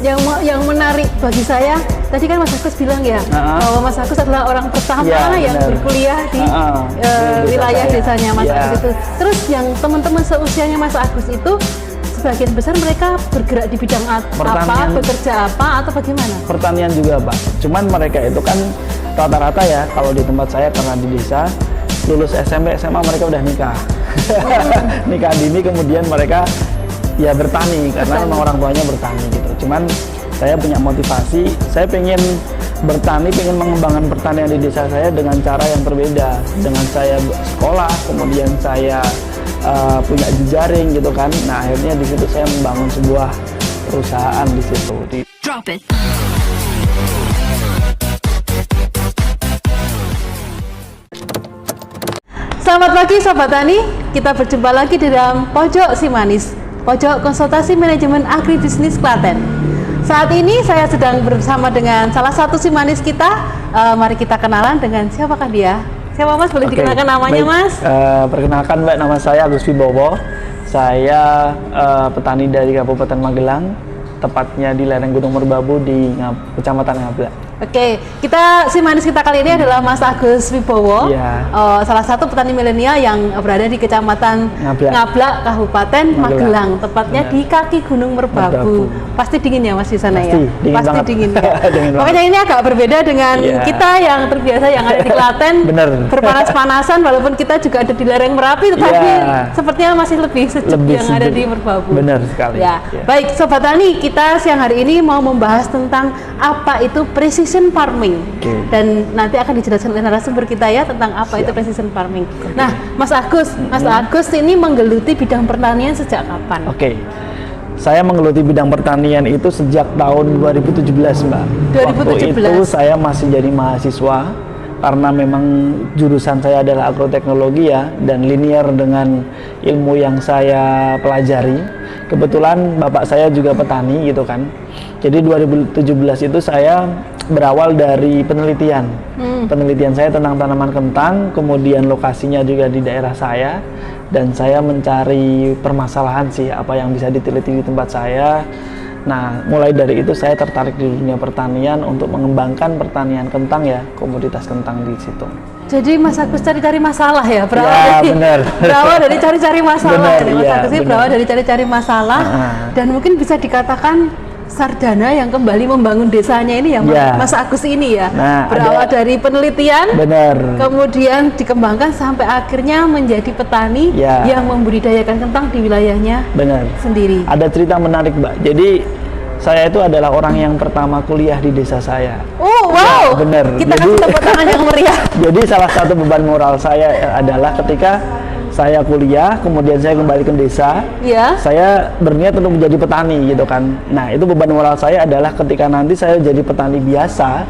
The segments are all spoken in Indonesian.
yang menarik bagi saya tadi kan Mas Agus bilang ya bahwa Mas Agus adalah orang pertama yang berkuliah di wilayah desanya Mas Agus itu. Terus yang teman-teman seusianya Mas Agus itu sebagian besar mereka bergerak di bidang apa, bekerja apa atau bagaimana? Pertanian juga Pak. Cuman mereka itu kan rata-rata ya kalau di tempat saya karena di desa lulus SMP SMA mereka udah nikah. Nikah dini kemudian mereka ya bertani karena memang orang tuanya bertani gitu. Cuman saya punya motivasi, saya pengen bertani, pengen mengembangkan pertanian di desa saya dengan cara yang berbeda. Dengan saya sekolah, kemudian saya punya jejaring gitu kan. Nah akhirnya di situ saya membangun sebuah perusahaan di situ. Drop it. Selamat pagi Sobat Tani, kita berjumpa lagi di dalam Pojok Si Manis, Pojok Konsultasi Manajemen Agribisnis Klaten. Saat ini saya sedang bersama dengan salah satu si manis kita. Mari kita kenalan dengan siapakah dia? Siapa Mas? Boleh dikenalkan namanya Mas? Perkenalkan Mbak, nama saya Agus Wibowo. Saya petani dari Kabupaten Magelang, tepatnya di lereng Gunung Merbabu di Kecamatan Ngabla. Oke, si manis kita kali ini adalah Mas Agus Wibowo, salah satu petani milenial yang berada di Kecamatan Ngabla, Kabupaten Magelang, tepatnya di kaki Gunung Merbabu. Pasti dingin ya Mas di sana ya? Pasti dingin ya. Makanya ini agak berbeda dengan kita yang terbiasa yang ada di Klaten, berpanas-panasan walaupun kita juga ada di lereng Merapi, tetapi sepertinya masih lebih sejuk yang ada di Merbabu. Benar sekali. Baik Sobat Tani, kita siang hari ini mau membahas tentang apa itu precision farming, dan nanti akan dijelaskan oleh narasumber kita ya tentang apa itu precision farming. Nah, Mas Agus ini menggeluti bidang pertanian sejak kapan? Saya menggeluti bidang pertanian itu sejak tahun 2017 Mbak. 2017. Waktu itu saya masih jadi mahasiswa karena memang jurusan saya adalah agroteknologi ya, dan linear dengan ilmu yang saya pelajari. Kebetulan bapak saya juga petani gitu kan. Jadi 2017 itu saya berawal dari penelitian. Penelitian saya tentang tanaman kentang, kemudian lokasinya juga di daerah saya, dan saya mencari permasalahan sih apa yang bisa diteliti di tempat saya. Nah, mulai dari itu saya tertarik di dunia pertanian untuk mengembangkan pertanian kentang ya, komoditas kentang di situ. Jadi Mas Agus cari-cari masalah ya, berawal dari cari-cari masalah. Mas Agus ini berawal dari cari-cari masalah, dan mungkin bisa dikatakan Sardana yang kembali membangun desanya ini ya, Mas Agus ini ya. Berawal dari penelitian, kemudian dikembangkan sampai akhirnya menjadi petani yang membudidayakan kentang di wilayahnya sendiri. Ada cerita menarik Mbak. Jadi saya itu adalah orang yang pertama kuliah di desa saya. Wow. Kita kasih tepuk tangan yang meriah. Jadi salah satu beban moral saya adalah ketika saya kuliah, kemudian saya kembali ke desa, saya berniat untuk menjadi petani gitu kan. Nah itu beban moral saya adalah ketika nanti saya jadi petani biasa,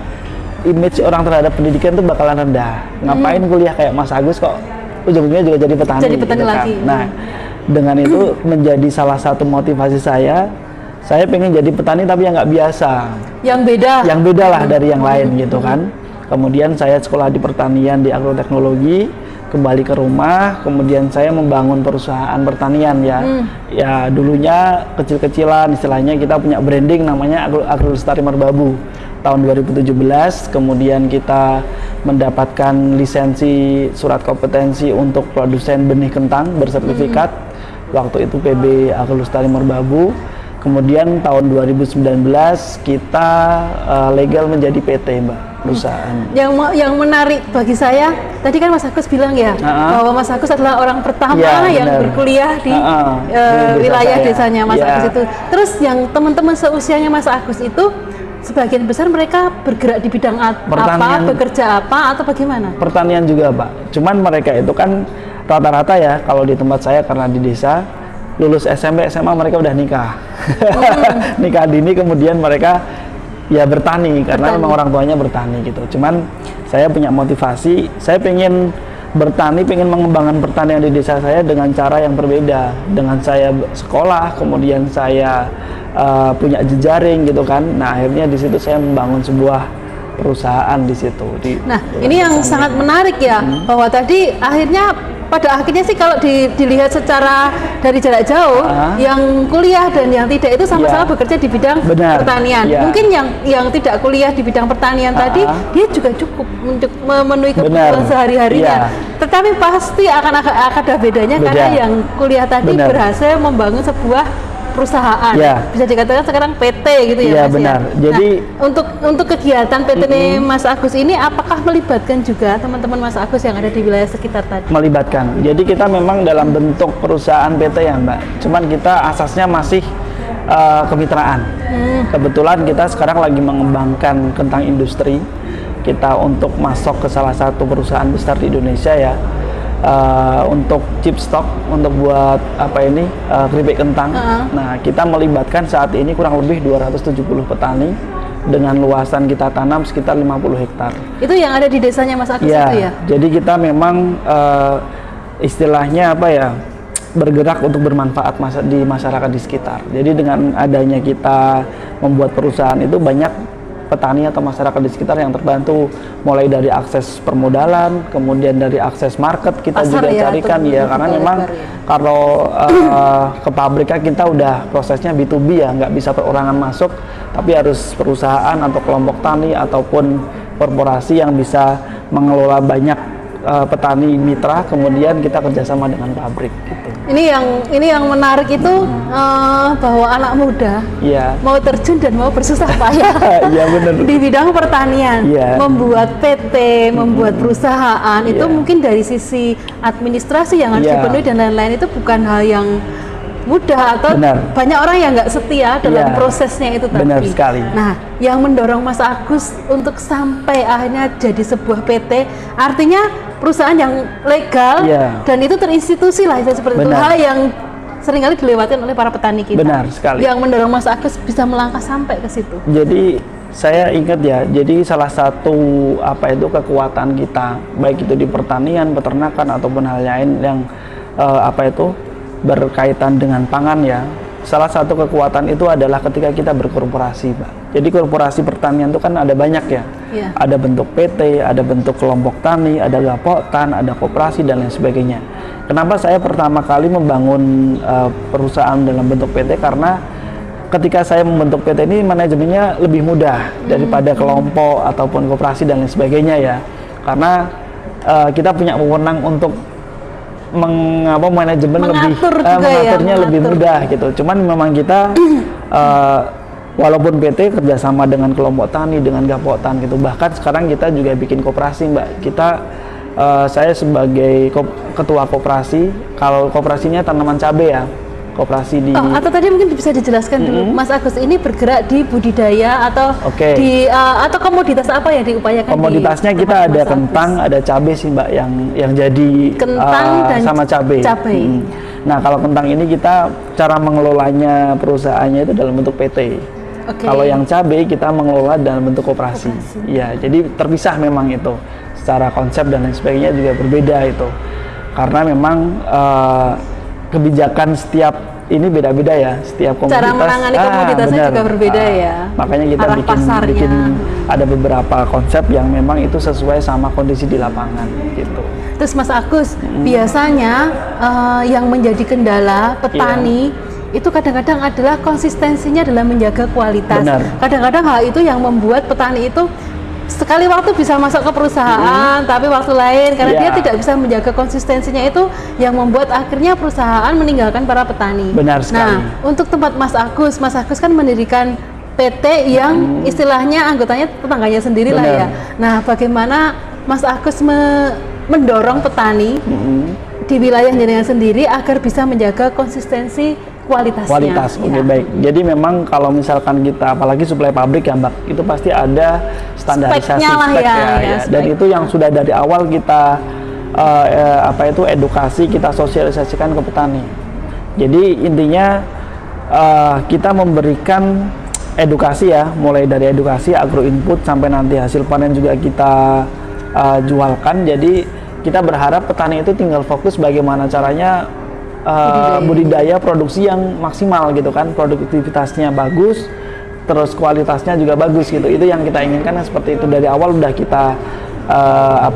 image orang terhadap pendidikan itu bakalan rendah. Ngapain kuliah kayak Mas Agus kok ujung-ujungnya juga jadi petani gitu lagi. Kan. Nah dengan itu menjadi salah satu motivasi saya pengen jadi petani tapi yang nggak biasa. Yang beda lah dari yang lain gitu kan. Kemudian saya sekolah di pertanian di agroteknologi, kembali ke rumah, kemudian saya membangun perusahaan pertanian ya. Ya dulunya kecil-kecilan, istilahnya kita punya branding namanya Agro Lestari Merbabu tahun 2017, kemudian kita mendapatkan lisensi surat kompetensi untuk produsen benih kentang bersertifikat. Waktu itu PB Agro Lestari Merbabu. Kemudian tahun 2019 kita legal menjadi PT Mbak, perusahaan. Yang menarik bagi saya, tadi kan Mas Agus bilang ya bahwa Mas Agus adalah orang pertama yang berkuliah di wilayah desanya Mas Agus itu. Terus yang teman-teman seusianya Mas Agus itu sebagian besar mereka bergerak di bidang apa, bekerja apa atau bagaimana? Pertanian juga Pak. Cuman mereka itu kan rata-rata ya kalau di tempat saya karena di desa lulus SMP SMA mereka udah nikah. Nikah dini kemudian mereka ya bertani karena memang orang tuanya bertani gitu. Cuman saya punya motivasi, saya pengen bertani, pengen mengembangkan pertanian di desa saya dengan cara yang berbeda. Dengan saya sekolah, kemudian saya punya jejaring gitu kan. Nah akhirnya di situ saya membangun sebuah perusahaan di situ. Nah ini yang sangat menarik ya, bahwa tadi akhirnya pada akhirnya sih kalau dilihat secara dari jarak jauh, yang kuliah dan yang tidak itu sama-sama bekerja di bidang pertanian. Mungkin yang tidak kuliah di bidang pertanian tadi dia juga cukup untuk memenuhi kebutuhan sehari-harinya. Tetapi pasti akan ada bedanya karena yang kuliah tadi berhasil membangun sebuah perusahaan, bisa dikatakan sekarang PT gitu ya, Mas benar. Ya. Jadi untuk kegiatan PT Mas Agus ini, apakah melibatkan juga teman-teman Mas Agus yang ada di wilayah sekitar tadi? Melibatkan. Jadi kita memang dalam bentuk perusahaan PT ya, Mbak. Cuman kita asasnya masih kemitraan. Kebetulan kita sekarang lagi mengembangkan kentang industri. Kita untuk masuk ke salah satu perusahaan besar di Indonesia ya. Untuk chip stock, untuk buat keripik kentang. Nah, kita melibatkan saat ini kurang lebih 270 petani dengan luasan kita tanam sekitar 50 hektar. Itu yang ada di desanya Mas Agus itu ya? Jadi kita memang istilahnya bergerak untuk bermanfaat di masyarakat di sekitar. Jadi dengan adanya kita membuat perusahaan itu, banyak petani atau masyarakat di sekitar yang terbantu, mulai dari akses permodalan, kemudian dari akses market kita pasar juga carikan karena memang kalau ke pabriknya kita udah prosesnya B2B ya, nggak bisa perorangan masuk, tapi harus perusahaan atau kelompok tani ataupun korporasi yang bisa mengelola banyak petani mitra, kemudian kita kerjasama dengan pabrik gitu. Ini yang menarik itu bahwa anak muda mau terjun dan mau bersusah payah di bidang pertanian, membuat PT, membuat perusahaan itu mungkin dari sisi administrasi yang harus dipenuhi dan lain-lain itu bukan hal yang mudah, atau banyak orang yang nggak setia dalam prosesnya itu tadi. Benar sekali. Nah, yang mendorong Mas Agus untuk sampai akhirnya jadi sebuah PT, artinya perusahaan yang legal dan itu terinstitusi lah, seperti itu. Hal yang seringkali dilewatkan oleh para petani kita. Benar sekali. Yang mendorong Mas Agus bisa melangkah sampai ke situ. Jadi saya ingat ya, jadi salah satu kekuatan kita, baik itu di pertanian, peternakan ataupun hal lain yang berkaitan dengan pangan ya. Salah satu kekuatan itu adalah ketika kita berkorporasi, Mbak. Jadi korporasi pertanian itu kan ada banyak ya. Ada bentuk PT, ada bentuk kelompok tani, ada gapoktan, ada koperasi dan lain sebagainya. Kenapa saya pertama kali membangun perusahaan dalam bentuk PT? Karena ketika saya membentuk PT ini manajemennya lebih mudah daripada kelompok ataupun koperasi dan lain sebagainya ya. Karena kita punya wewenang untuk manajemen mengaturnya lebih mudah gitu. Cuman memang kita walaupun PT kerjasama dengan kelompok tani, dengan gapoktan gitu, bahkan sekarang kita juga bikin koperasi, Mbak. Saya sebagai ketua koperasi, kalau koperasinya tanaman cabai ya, koperasi di atau tadi mungkin bisa dijelaskan dulu, Mas Agus ini bergerak di budidaya atau di atau komoditas apa yang diupayakan? Komoditasnya kita ada kentang, ada cabai sih, Mbak, yang jadi kentang dan sama cabai. Nah, kalau kentang ini kita cara mengelolanya perusahaannya itu dalam bentuk PT. Kalau yang cabai kita mengelola dalam bentuk koperasi. Ya, jadi terpisah memang itu. Secara konsep dan lain sebagainya juga berbeda itu. Karena memang kebijakan setiap ini beda-beda ya, setiap komoditas. Cara menangani komoditasnya juga berbeda ya. Makanya kita bikin ada beberapa konsep yang memang itu sesuai sama kondisi di lapangan gitu. Terus Mas Agus, biasanya yang menjadi kendala petani itu kadang-kadang adalah konsistensinya dalam menjaga kualitas. Kadang-kadang hal itu yang membuat petani itu sekali waktu bisa masuk ke perusahaan, tapi waktu lain karena dia tidak bisa menjaga konsistensinya, itu yang membuat akhirnya perusahaan meninggalkan para petani. Benar sekali. Nah, untuk tempat Mas Agus kan mendirikan PT yang istilahnya anggotanya tetangganya sendiri lah ya. Nah, bagaimana Mas Agus mendorong petani di wilayah jenengan sendiri agar bisa menjaga konsistensi kualitas. Baik. Jadi memang kalau misalkan kita apalagi suplai pabrik ya, Mbak, itu pasti ada standarisasi spek ya. Dan itu yang sudah dari awal kita edukasi, kita sosialisasikan ke petani. Jadi intinya kita memberikan edukasi ya, mulai dari edukasi agro input sampai nanti hasil panen juga kita jualkan. Jadi kita berharap petani itu tinggal fokus bagaimana caranya budidaya produksi yang maksimal gitu kan, produktivitasnya bagus, terus kualitasnya juga bagus gitu. Itu yang kita inginkan, seperti itu dari awal udah kita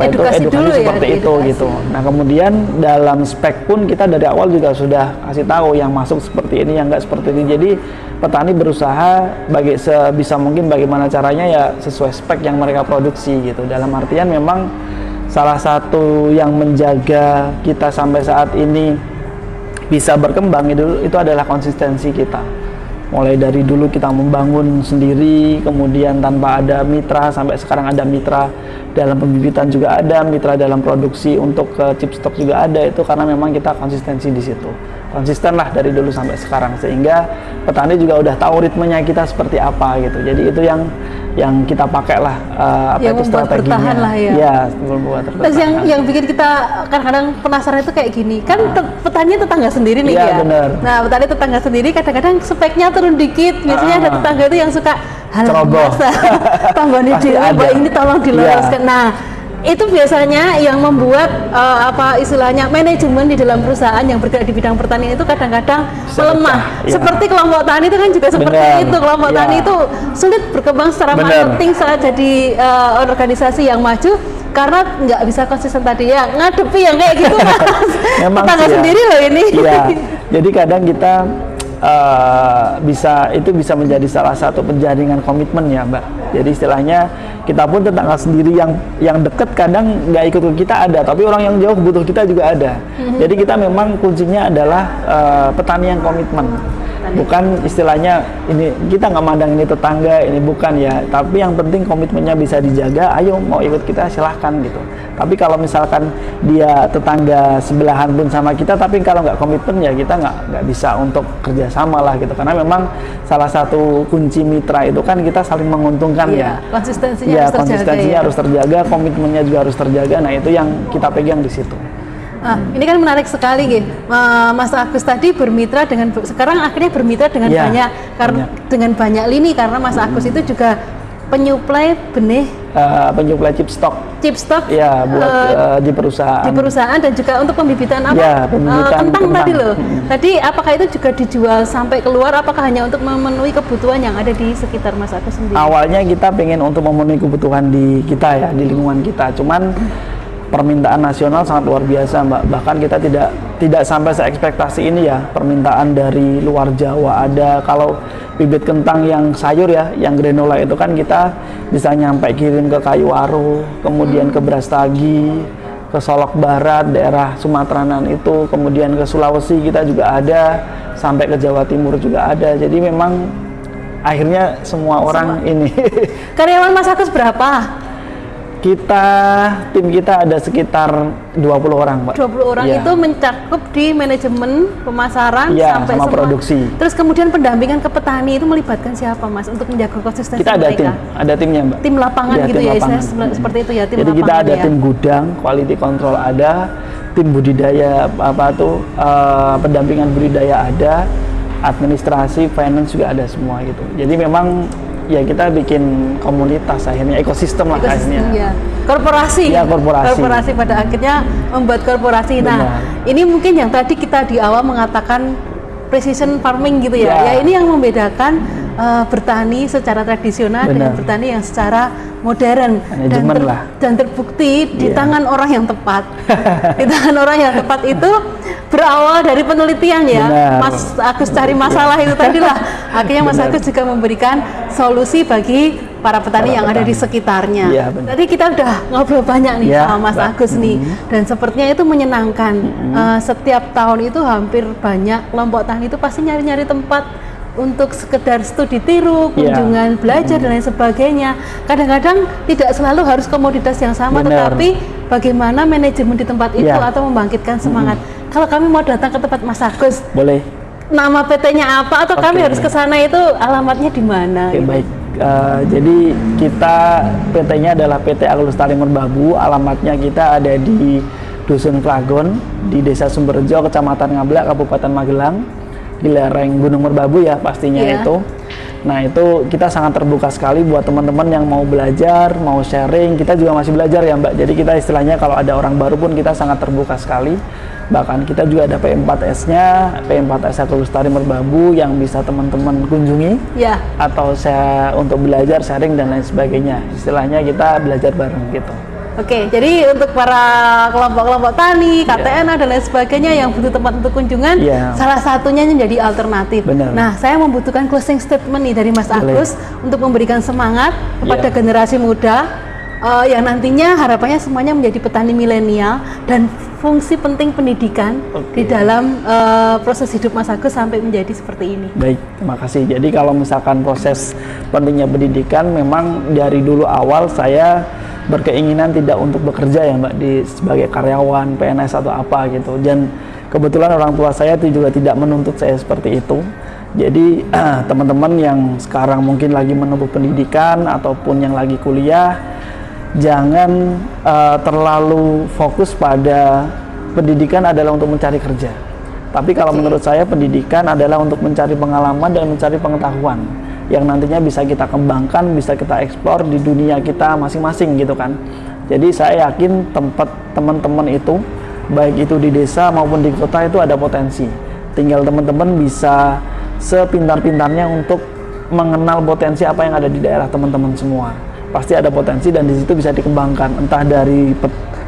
edukasi seperti ya, itu gitu. Nah kemudian dalam spek pun kita dari awal juga sudah kasih tahu yang masuk seperti ini, yang enggak seperti ini. Jadi petani berusaha sebisa mungkin bagaimana caranya ya sesuai spek yang mereka produksi gitu. Dalam artian memang salah satu yang menjaga kita sampai saat ini bisa berkembang itu adalah konsistensi kita. Mulai dari dulu kita membangun sendiri, kemudian tanpa ada mitra, sampai sekarang ada mitra dalam pembibitan juga ada, mitra dalam produksi untuk chipstock juga ada. Itu karena memang kita konsistensi di situ. Konsisten lah dari dulu sampai sekarang, sehingga petani juga udah tahu ritmenya kita seperti apa gitu. Jadi itu yang kita pakai lah, strateginya lah ya. Ya, membuat bertahan. Terus yang bikin kita kadang-kadang penasaran itu kayak gini, kan petani tetangga sendiri nih ya. Bener. Nah, petani tetangga sendiri kadang-kadang speknya turun dikit. Biasanya ada tetangga itu yang suka ceroboh. Tambah nih ini tolong diluruskan. Nah, itu biasanya yang membuat istilahnya manajemen di dalam perusahaan yang bergerak di bidang pertanian itu kadang-kadang melemah. Ya. Seperti kelompok tani itu kan juga seperti itu. Kelompok tani itu sulit berkembang secara marketing saat jadi organisasi yang maju karena nggak bisa konsisten tadi ya, ngadepi yang kayak gitu Mas. Tetangga sendiri loh ini. Iya. Jadi kadang kita bisa menjadi salah satu penjaringan komitmen ya Mbak. Jadi istilahnya kita pun tetangga sendiri yang dekat kadang nggak ikut ke kita ada, tapi orang yang jauh butuh kita juga ada. Jadi kita memang kuncinya adalah petani yang komitmen. Bukan istilahnya ini kita nggak mandang ini tetangga, ini bukan ya, tapi yang penting komitmennya bisa dijaga. Ayo mau ikut kita silahkan gitu. Tapi kalau misalkan dia tetangga sebelahan pun sama kita, tapi kalau nggak komitmen ya kita nggak bisa untuk kerjasama lah gitu. Karena memang salah satu kunci mitra itu kan kita saling menguntungkan ya. Konsistensinya harus terjaga, komitmennya juga harus terjaga. Nah itu yang kita pegang di situ. Ini kan menarik sekali gitu. Mas Agus tadi bermitra sekarang akhirnya bermitra dengan dengan banyak lini karena Mas Agus itu juga penyuplai benih, penyuplai chipstock ya buat di perusahaan dan juga untuk pembibitan kentang tadi loh. Tadi apakah itu juga dijual sampai keluar? Apakah hanya untuk memenuhi kebutuhan yang ada di sekitar Mas Agus sendiri? Awalnya kita pengen untuk memenuhi kebutuhan di kita ya, di lingkungan kita. Cuman permintaan nasional sangat luar biasa Mbak, bahkan kita tidak sampai seekspektasi ini ya. Permintaan dari luar Jawa ada. Kalau bibit kentang yang sayur ya, yang granola itu kan kita bisa nyampe kirim ke Kayuwaru, kemudian ke Brastagi, ke Solok Barat, daerah Sumateranan itu, kemudian ke Sulawesi kita juga ada, sampai ke Jawa Timur juga ada. Jadi memang akhirnya semua orang ini. Karyawan Mas Agus berapa? Tim kita ada sekitar 20 orang, Mbak. 20 orang ya. Itu mencakup di manajemen, pemasaran, ya, sampai sama produksi. Terus kemudian pendampingan ke petani itu melibatkan siapa, Mas, untuk menjaga konsistensi kita ada mereka? Ada timnya, Mbak. Tim lapangan ya, gitu tim ya, lapangan. Seperti itu ya, tim Jadi lapangan. Kita ada tim gudang, quality control ada, tim budidaya pendampingan budidaya ada, administrasi, finance juga ada semua gitu. Jadi memang ya kita bikin komunitas akhirnya, ekosistem lah akhirnya. Ya. Korporasi pada akhirnya membuat korporasi. Nah, ini mungkin yang tadi kita di awal mengatakan precision farming gitu ya. Ya ini yang membedakan bertani secara tradisional dengan bertani yang secara modern dan terbukti di tangan orang yang tepat. Di tangan orang yang tepat itu berawal dari penelitian ya. Mas Agus cari masalah itu tadi lah. Akhirnya Mas Agus juga memberikan solusi bagi para petani yang ada di sekitarnya. Tadi kita udah ngobrol banyak nih sama Mas Agus nih, dan sepertinya itu menyenangkan. Setiap tahun itu hampir banyak kelompok tani itu pasti nyari-nyari tempat untuk sekedar studi tiru, kunjungan belajar dan lain sebagainya. Kadang-kadang tidak selalu harus komoditas yang sama, tetapi bagaimana manajemen di tempat itu atau membangkitkan semangat. Kalau kami mau datang ke tempat Mas Agus, boleh. Nama PT-nya apa atau kami harus ke sana, itu alamatnya di mana? Gitu. Baik. Jadi kita PT-nya adalah PT Agrolestari Merbabu. Alamatnya kita ada di Dusun Klagon, di Desa Sumberjo, Kecamatan Ngablak, Kabupaten Magelang, di lereng Gunung Merbabu ya pastinya itu. Nah itu kita sangat terbuka sekali buat teman-teman yang mau belajar, mau sharing. Kita juga masih belajar ya Mbak. Jadi kita istilahnya kalau ada orang baru pun kita sangat terbuka sekali. Bahkan kita juga ada P4S-nya, P4S Agrolestari Merbabu yang bisa teman-teman kunjungi atau untuk belajar, sharing dan lain sebagainya. Istilahnya kita belajar bareng gitu. Oke, jadi untuk para kelompok-kelompok tani, KTNA dan lain sebagainya yang butuh tempat untuk kunjungan, salah satunya menjadi alternatif. Benar. Nah, saya membutuhkan closing statement nih dari Mas Agus untuk memberikan semangat kepada generasi muda yang nantinya harapannya semuanya menjadi petani milenial dan fungsi penting pendidikan di dalam proses hidup Mas Agus sampai menjadi seperti ini. Baik, terima kasih. Jadi kalau misalkan proses pentingnya pendidikan, memang dari dulu awal saya berkeinginan tidak untuk bekerja ya Mbak sebagai karyawan, PNS atau apa gitu. Dan kebetulan orang tua saya itu juga tidak menuntut saya seperti itu. Jadi teman-teman yang sekarang mungkin lagi menempuh pendidikan ataupun yang lagi kuliah, jangan terlalu fokus pada pendidikan adalah untuk mencari kerja. Tapi kalau menurut saya pendidikan adalah untuk mencari pengalaman dan mencari pengetahuan yang nantinya bisa kita kembangkan, bisa kita eksplor di dunia kita masing-masing gitu kan. Jadi saya yakin tempat teman-teman itu, baik itu di desa maupun di kota, itu ada potensi. Tinggal teman-teman bisa sepintar-pintarnya untuk mengenal potensi apa yang ada di daerah teman-teman semua. Pasti ada potensi dan di situ bisa dikembangkan, entah dari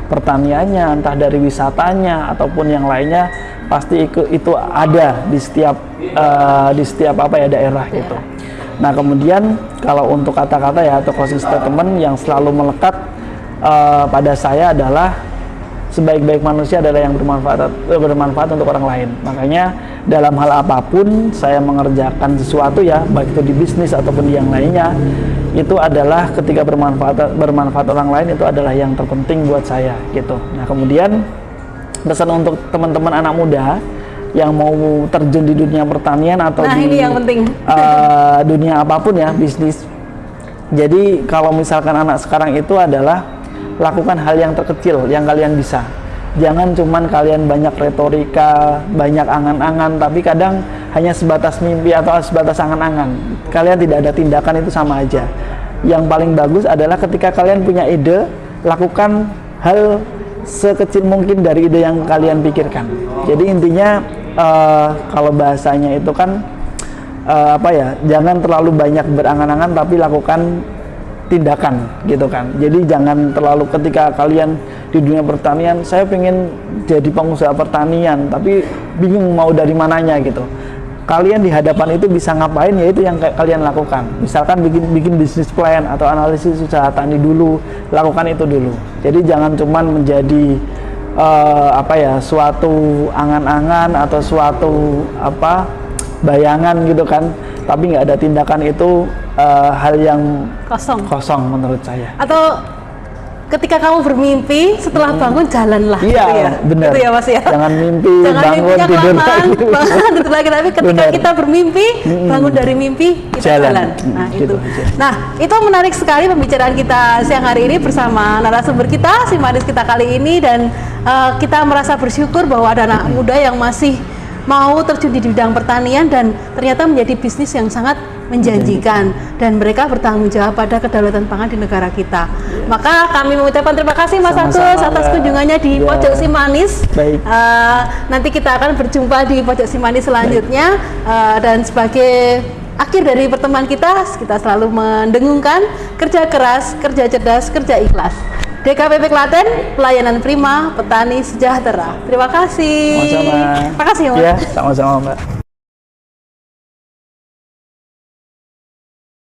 pertaniannya, entah dari wisatanya ataupun yang lainnya, pasti itu ada di setiap daerah gitu. Nah, kemudian kalau untuk kata-kata ya atau closing statement yang selalu melekat pada saya adalah sebaik-baik manusia adalah yang bermanfaat untuk orang lain. Makanya dalam hal apapun saya mengerjakan sesuatu ya, baik itu di bisnis ataupun di yang lainnya, itu adalah ketika bermanfaat orang lain, itu adalah yang terpenting buat saya gitu. Nah, kemudian pesan untuk teman-teman anak muda yang mau terjun di dunia pertanian atau ini yang penting. Dunia apapun ya, bisnis. Jadi kalau misalkan anak sekarang itu adalah lakukan hal yang terkecil yang kalian bisa. Jangan cuman kalian banyak retorika, banyak angan-angan, tapi kadang hanya sebatas mimpi atau sebatas angan-angan. Kalian tidak ada tindakan, itu sama aja. Yang paling bagus adalah ketika kalian punya ide, lakukan hal sekecil mungkin dari ide yang kalian pikirkan. Jadi intinya kalau bahasanya itu kan jangan terlalu banyak berangan-angan tapi lakukan tindakan gitu kan. Jadi jangan terlalu ketika kalian di dunia pertanian, saya pengen jadi pengusaha pertanian tapi bingung mau dari mananya gitu. Kalian di hadapan itu bisa ngapain, ya itu yang kalian lakukan. Misalkan bikin bisnis plan atau analisis usaha tani dulu, lakukan itu dulu. Jadi jangan cuman menjadi suatu angan-angan atau suatu bayangan gitu kan, tapi nggak ada tindakan, itu hal yang kosong menurut saya. Atau ketika kamu bermimpi, setelah bangun jalanlah. Iya, gitu ya? benar. Gitu ya Mas ya. Jangan mimpi, bangun, tidur lagi. Tidur lagi. Tapi ketika kita bermimpi, bangun dari mimpi, kita jalan. Nah, gitu itu. aja. Nah, itu menarik sekali pembicaraan kita siang hari ini bersama narasumber kita, si Manis kita kali ini, dan kita merasa bersyukur bahwa ada anak muda yang masih mau terjun di bidang pertanian dan ternyata menjadi bisnis yang sangat menjanjikan, dan mereka bertanggung jawab pada kedaulatan pangan di negara kita. Maka kami mengucapkan terima kasih Mas Agus atas kunjungannya di Pojok Si Manis. Nanti kita akan berjumpa di Pojok Si Manis selanjutnya. Dan sebagai akhir dari pertemuan kita selalu mendengungkan kerja keras, kerja cerdas, kerja ikhlas. DKPP Klaten, pelayanan prima, petani sejahtera. Terima kasih. Sama-sama. Terima kasih Mas. Ya, sama-sama Mbak.